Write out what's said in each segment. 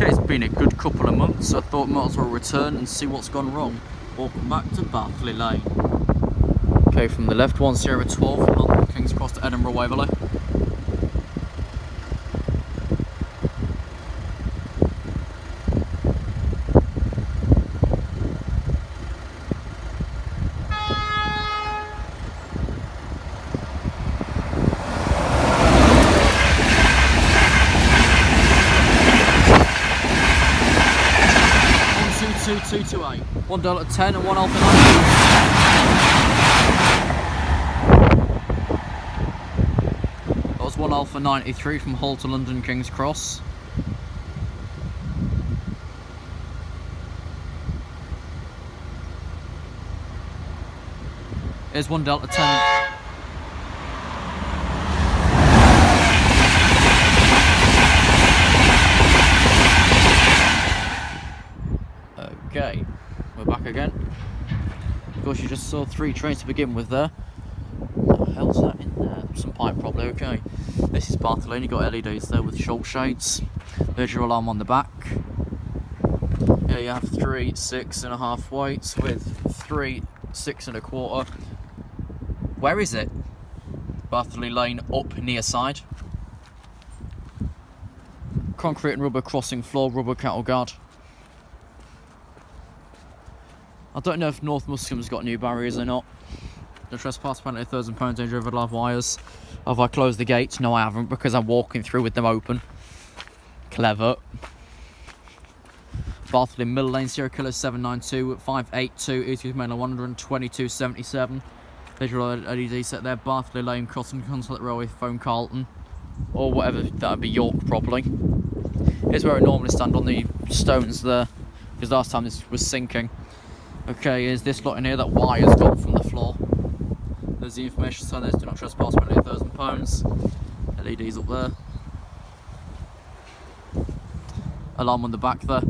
Okay, it's been a good couple of months, so I thought I might as well return and see what's gone wrong. Welcome back to Bathley Lane. Okay, from the left, 1012 from London King's Cross to Edinburgh Waverley. Two to 8. 1 Delta 10 and 1 Alpha 90. That was 1 Alpha 93 from Hull to London King's Cross. Here's 1 Delta 10. Okay, we're back again. Of course, you just saw 3 trains to begin with there. What the hell's that in there? Some pipe probably, okay. This is Bathley Lane, you've got LEDs there with short shades. There's your alarm on the back. Here you have 3 6.5 weights with 3 6 1/4. Where is it? Bathley Lane up near side. Concrete and rubber crossing floor, rubber cattle guard. I don't know if North Muscombe's got new barriers or not. The trespass penalty, £1,000 danger over live wires. Have I closed the gates? No, I haven't, because I'm walking through with them open. Clever. Bathley Middle Lane, Sierra Killer 792, 582, Eastwood Mainland 122.77. There's your LED set there. Bathley Lane, Crossing Consulate Railway, Phone Carlton. Or whatever, that'd be York probably. Here's where I normally stand on the stones there, because last time this was sinking. Okay, here's this lot in here, that wire's gone from the floor. There's the information sign, there's do not trespass, penalty £1,000. LEDs up there. Alarm on the back there.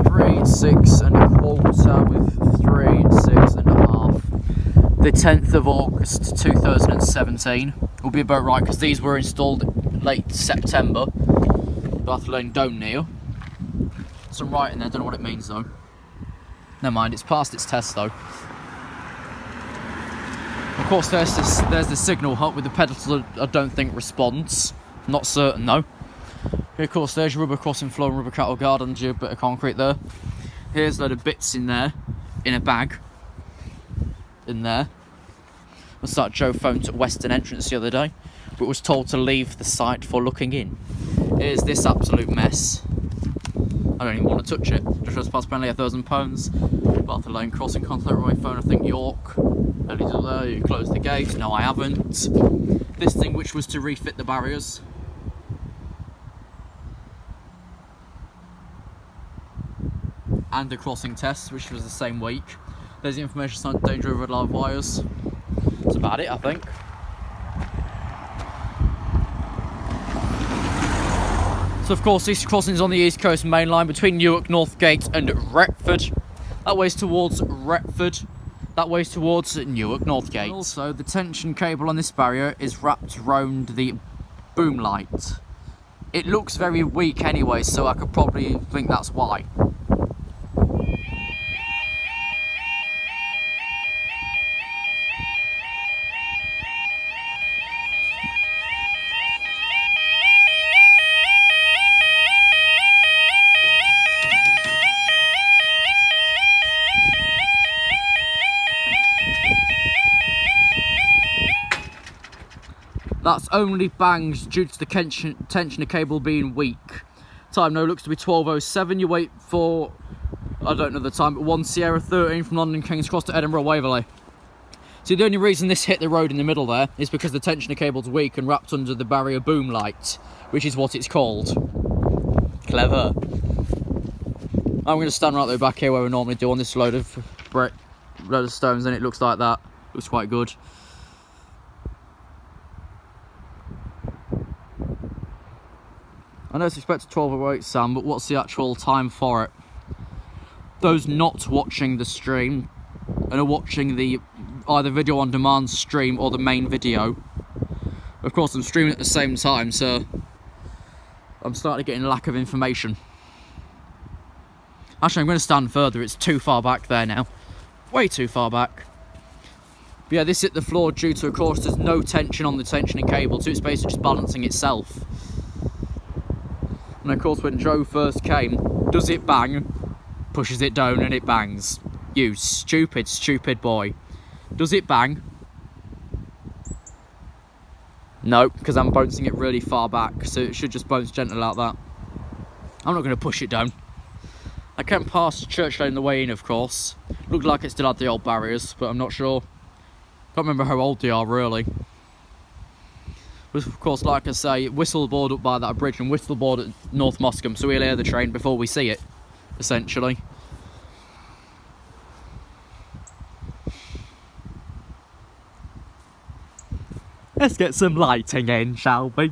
3 6 1/4 with 3 6 1/2. The 10th of August 2017 will be about right, because these were installed late September. Bathley Lane don't kneel. Some writing there, don't know what it means though. Never mind, it's passed its test though. Of course, there's the signal hut with the pedal I don't think responds. Not certain though. Here, of course, there's your rubber crossing floor and rubber cattle guard and your bit of concrete there. Here's a load of bits in there, in a bag. In there. That's that Joe phoned at Western Entrance the other day, but was told to leave the site for looking in. Here's this absolute mess. I don't even want to touch it. Just trespass penalty £1,000. Bathley Lane crossing contact railway phone, I think York. LEDs up there, you close the gate. No, I haven't. This thing, which was to refit the barriers. And a crossing test, which was the same week. There's the information sign, danger over live wires. That's about it, I think. So of course this crossing's on the East Coast main line between Newark, Northgate and Retford. That way's towards Retford. That way's towards Newark, Northgate. Also, the tension cable on this barrier is wrapped around the boom light. It looks very weak anyway, so I could probably think that's why. That's only banged due to the tension of cable being weak. Time now looks to be 12:07. You wait for, I don't know the time, but 1 Sierra 13 from London King's Cross to Edinburgh Waverley. See, the only reason this hit the road in the middle there is because the tension of cable's weak and wrapped under the barrier boom light, which is what it's called. Clever. I'm going to stand right there back here where we normally do on this load of stones, and it looks like that. Looks quite good. I know it's expected 12:08, Sam, but what's the actual time for it? Those not watching the stream and are watching the either video on demand stream or the main video. Of course, I'm streaming at the same time, so I'm starting getting lack of information. Actually, I'm going to stand further. It's too far back there now. Way too far back. But yeah, this hit the floor due to, of course, there's no tension on the tensioning cable, so it's basically just balancing itself. And of course, when Joe first came, does it bang? Pushes it down and it bangs. You stupid, stupid boy. Does it bang? No, because I'm bouncing it really far back, so it should just bounce gentle like that. I'm not going to push it down. I came past Church Lane the way in, of course. Looked like it still had the old barriers, but I'm not sure. Can't remember how old they are, really. But of course, like I say, Whistleboard up by that bridge and Whistleboard at North Moscombe, so we'll hear the train before we see it, essentially. Let's get some lighting in, shall we?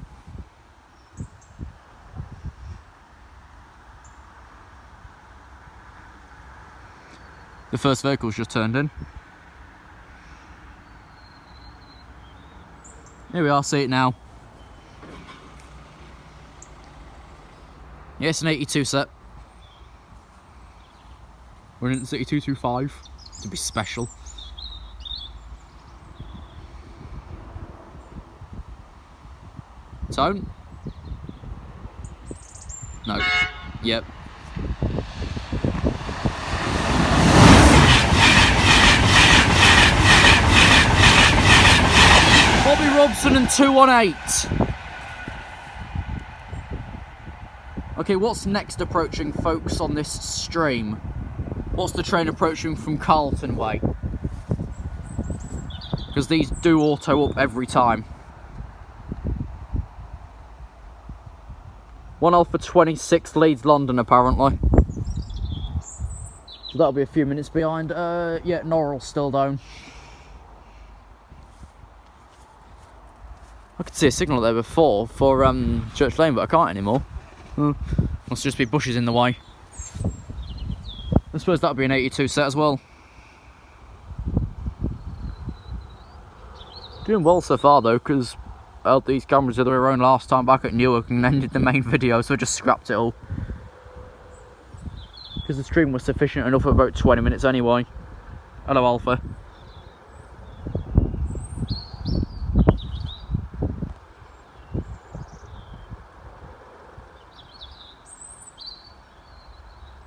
The first vehicle's just turned in. Here we are, see it now. Yeah, it's an 82 set. We're in 8225 to be special. Tone? No. Yep. Bobby Robson and 218. Okay, what's next approaching, folks, on this stream? What's the train approaching from Carlton Way? Because these do auto up every time. 1 Alpha 26 leads London, apparently. So that'll be a few minutes behind. Yeah, Norrell's still down. I could see a signal there before for Church Lane, but I can't anymore. Must just be bushes in the way. I suppose that'll be an 82 set as well. Doing well so far though, because I held these cameras the other way around last time back at Newark and ended the main video, so I just scrapped it all. Because the stream was sufficient enough for about 20 minutes anyway. Hello, Alpha.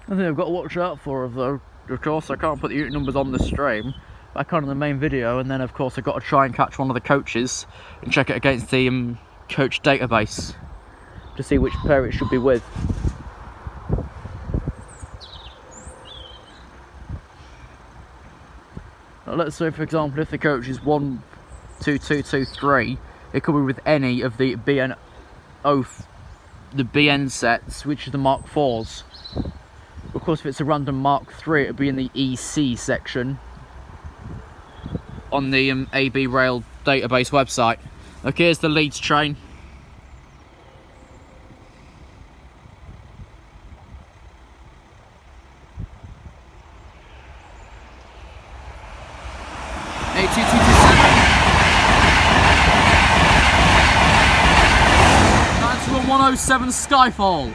I think I've got to watch out for though. Of course, I can't put the unit numbers on the stream. I can on the main video, and then of course I've got to try and catch one of the coaches and check it against the coach database to see which pair it should be with. Now, let's say, for example, if the coach is 12223, it could be with any of the BN sets, which are the Mark 4s. Of course, if it's a random Mark 3, it'll be in the EC section on the AB Rail database website. Okay, here's the Leeds train. That's 107 Skyfall.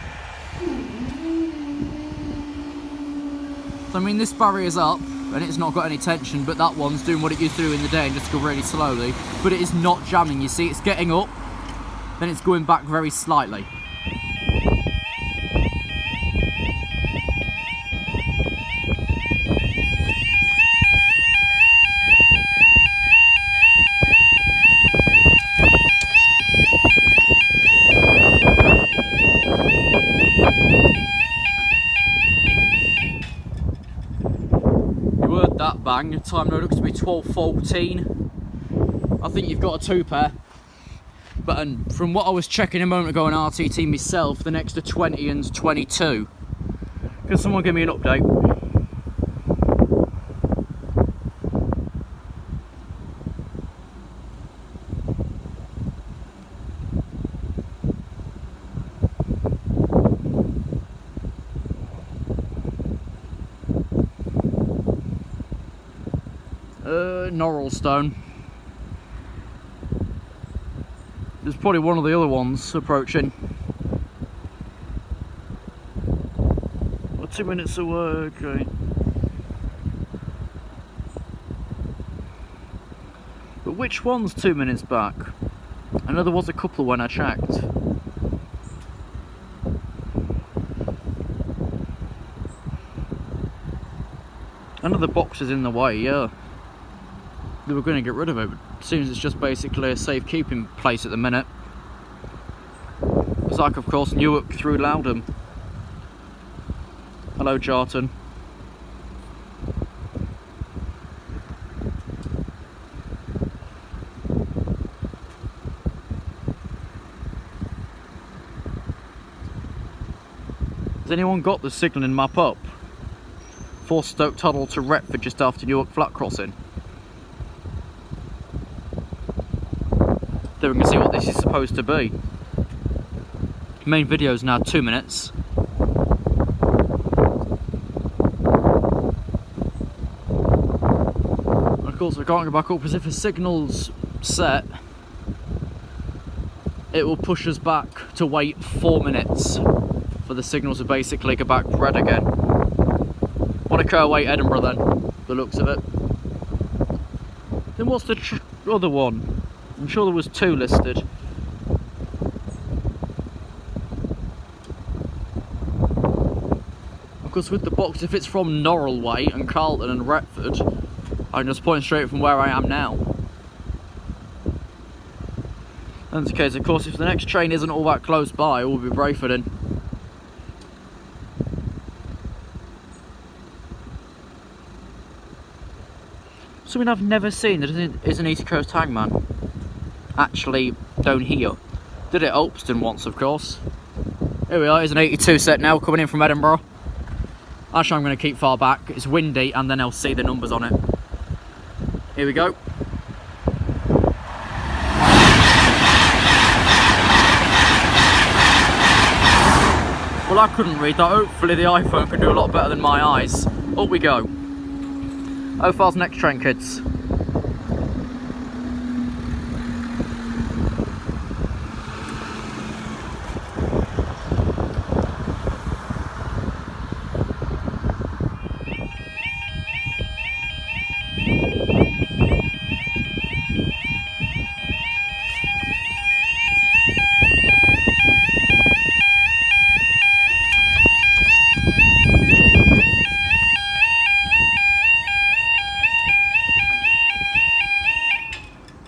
So, I mean, this barrier's up and it's not got any tension, but that one's doing what it used to do in the day and just go really slowly. But it is not jamming, you see, it's getting up, then it's going back very slightly. That bang, time now looks to be 12:14. I think you've got a 2 pair, but from what I was checking a moment ago on RTT myself, the next are 20 and 22. Can someone give me an update? Norrelstone. There's probably one of the other ones approaching. 2 minutes away, okay. But which one's 2 minutes back? I know there was a couple when I checked. I know the box is in the way, yeah. They were going to get rid of it, but it seems it's just basically a safekeeping place at the minute. It's like, of course, Newark through Loudon. Hello, Jarton. Has anyone got the signalling map up? For Stoke Tunnel to Retford just after Newark Flat Crossing. Then we can see what this is supposed to be. Main video is now 2 minutes. Of course, we can't go back up because if a signal's set, it will push us back to wait 4 minutes for the signal to basically go back red again. What a car away Edinburgh then, the looks of it. Then what's the other one? I'm sure there was 2 listed. Because with the box, if it's from Norrell and Carlton and Retford, I can just point straight from where I am now. And the case, of course, if the next train isn't all that close by, it will be Brayford in. Something I've never seen that is an East Coast Hangman actually down here. Did it at Ulpston once, of course. Here we are, here's an 82 set now coming in from Edinburgh. Actually, I'm going to keep far back. It's windy and then I'll see the numbers on it. Here we go. Well, I couldn't read that. Hopefully the iPhone can do a lot better than my eyes. Up we go. How far's next train, kids?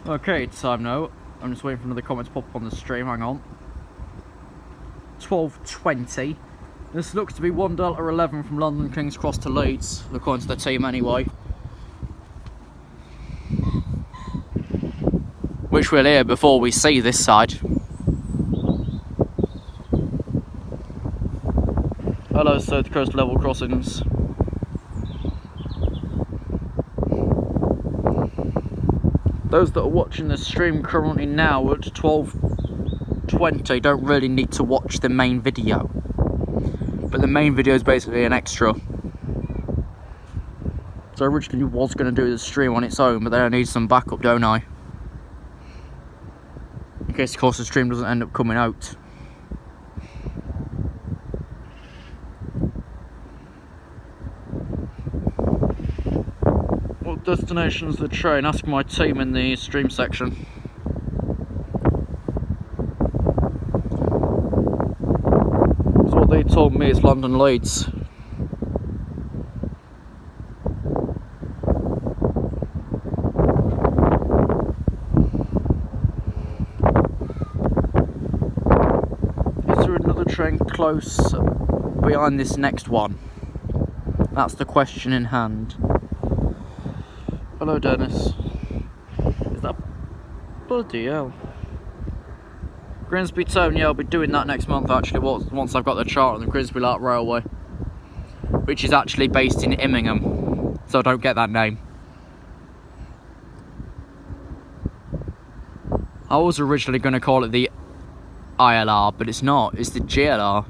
Okay, time now. I'm just waiting for another comment to pop up on the stream, hang on. 12:20. This looks to be 1 Delta 11 from London King's Cross to Leeds, according to the team anyway. Which we'll hear before we see this side. Hello, South Coast level crossings. Those that are watching the stream currently now at 12:20 don't really need to watch the main video. But the main video is basically an extra. So I originally was going to do the stream on its own, but then I need some backup, don't I? In case, of course, the stream doesn't end up coming out. What destination's the train? Ask my team in the stream section. So what they told me is London Leeds. Is there another train close behind this next one? That's the question in hand. Hello, Dennis. Is that bloody hell? Grimsby Town, yeah, I'll be doing that next month actually, once I've got the chart on the Grimsby Light Railway, which is actually based in Immingham, so I don't get that name. I was originally going to call it the ILR, but it's not, it's the GLR.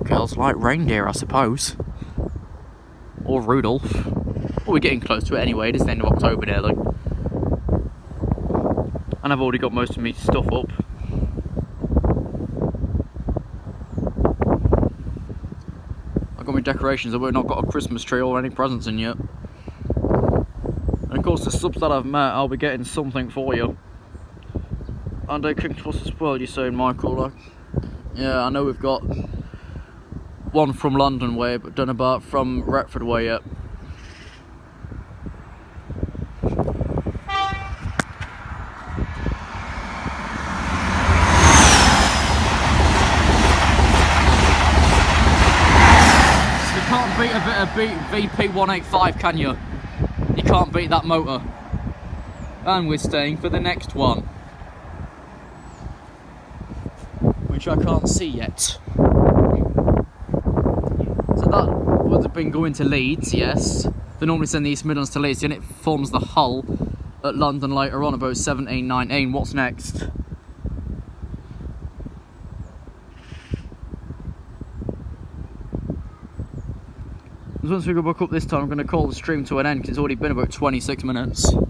Girls like reindeer, I suppose. Or Rudolph. Well, we're getting close to it anyway, it is the end of October nearly. And I've already got most of my stuff up. with decorations that we've not got a Christmas tree or any presents in yet. And of course the subs that I've met, I'll be getting something for you. And King Plus as well, you're saying, Michael? Yeah, I know we've got one from London way, but don't know about from Retford way yet. You can't beat a VP185, can you? You can't beat that motor. And we're staying for the next one, which I can't see yet. So that would have been going to Leeds, yes. They normally send the East Midlands to Leeds, and it forms the hull at London later on, about 17, 19. What's next? Once we go back up this time, I'm going to call the stream to an end because it's already been about 26 minutes. So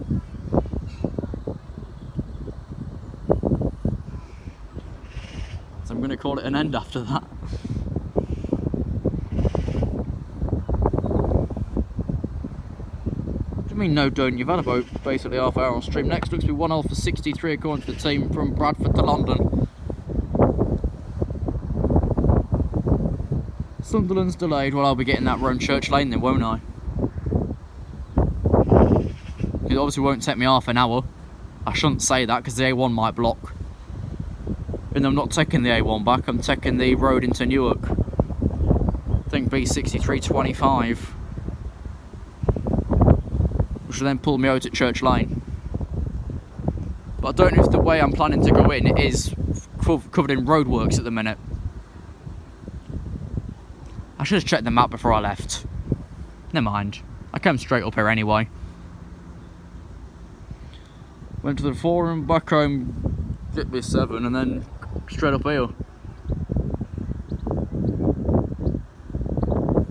I'm going to call it an end after that. What do you mean, no, don't? You've had about basically half hour on stream. Next looks to be 1-0 for 63 according to the team from Bradford to London. Sunderland's delayed. Well, I'll be getting that round Church Lane then, won't I? It obviously won't take me half an hour. I shouldn't say that because the A1 might block. And I'm not taking the A1 back, I'm taking the road into Newark. I think B6325. Which will then pull me out at Church Lane. But I don't know if the way I'm planning to go in is covered in roadworks at the minute. I should have checked the map before I left. Never mind. I came straight up here anyway. Went to the forum, back home, hit B7, and then straight up here.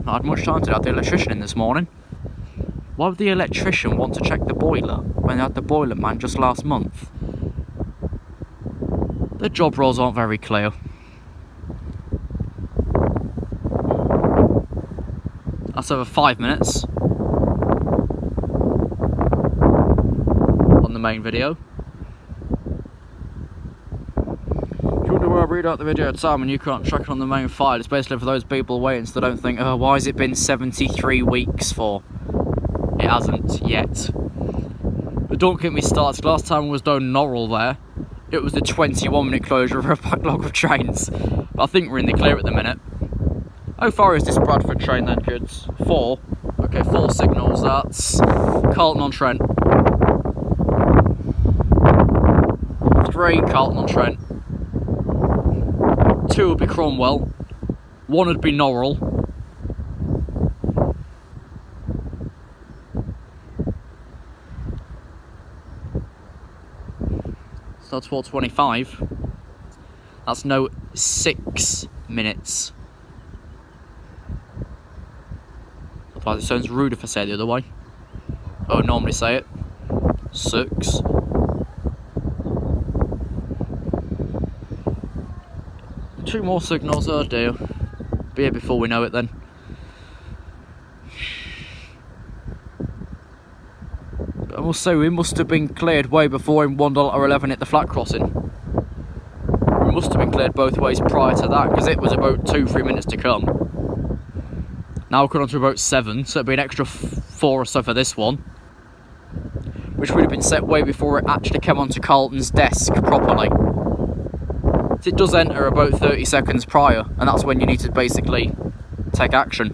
Not had much time to have the electrician in this morning. Why would the electrician want to check the boiler when they had the boiler man just last month? The job roles aren't very clear. That's over 5 minutes on the main video. If you wonder where I read out the video time and you can't track it on the main file, it's basically for those people waiting so they don't think, oh, why has it been 73 weeks for? It hasn't yet. But don't get me started, last time I was down Norrell there, it was the 21-minute closure of a backlog of trains. But I think we're in the clear at the minute. How far is this Bradford train then, kids? 4. Okay, 4 signals. That's Carlton-on-Trent. 3, Carlton-on-Trent. 2 would be Cromwell. 1 would be Norrell. So that's 4:25. That's no 6 minutes. Otherwise it sounds rude if I say it the other way. I would normally say it. 6. Two more signals, oh dear. Be here before we know it then. I must say, we must have been cleared way before in $1.11 hit the flat crossing. We must have been cleared both ways prior to that, because it was about 2-3 minutes to come. Now we're on to about 7, so it'd be an extra 4 or so for this one. Which would have been set way before it actually came onto Carlton's desk properly. It does enter about 30 seconds prior, and that's when you need to basically take action.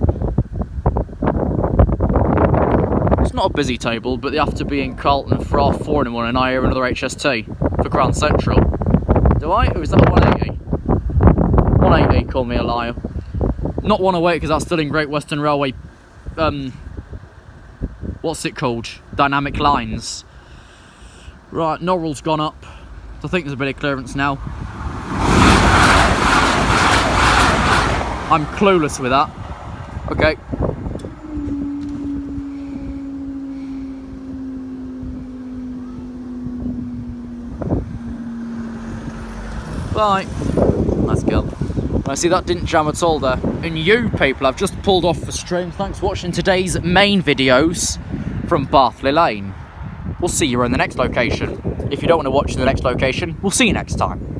It's not a busy table, but they have to be in Carlton for 4:30 in the morning, and I hear another HST for Grand Central. Do I? Or is that 180? 180, call me a liar. Not 108, because that's still in Great Western Railway, what's it called? Dynamic lines. Right, Norrell's gone up. So I think there's a bit of clearance now. I'm clueless with that. Okay. Bye. Let's go. I see that didn't jam at all there. And you people, I've just pulled off the stream. Thanks for watching today's main videos from Bathley Lane. We'll see you in the next location. If you don't want to watch the next location, we'll see you next time.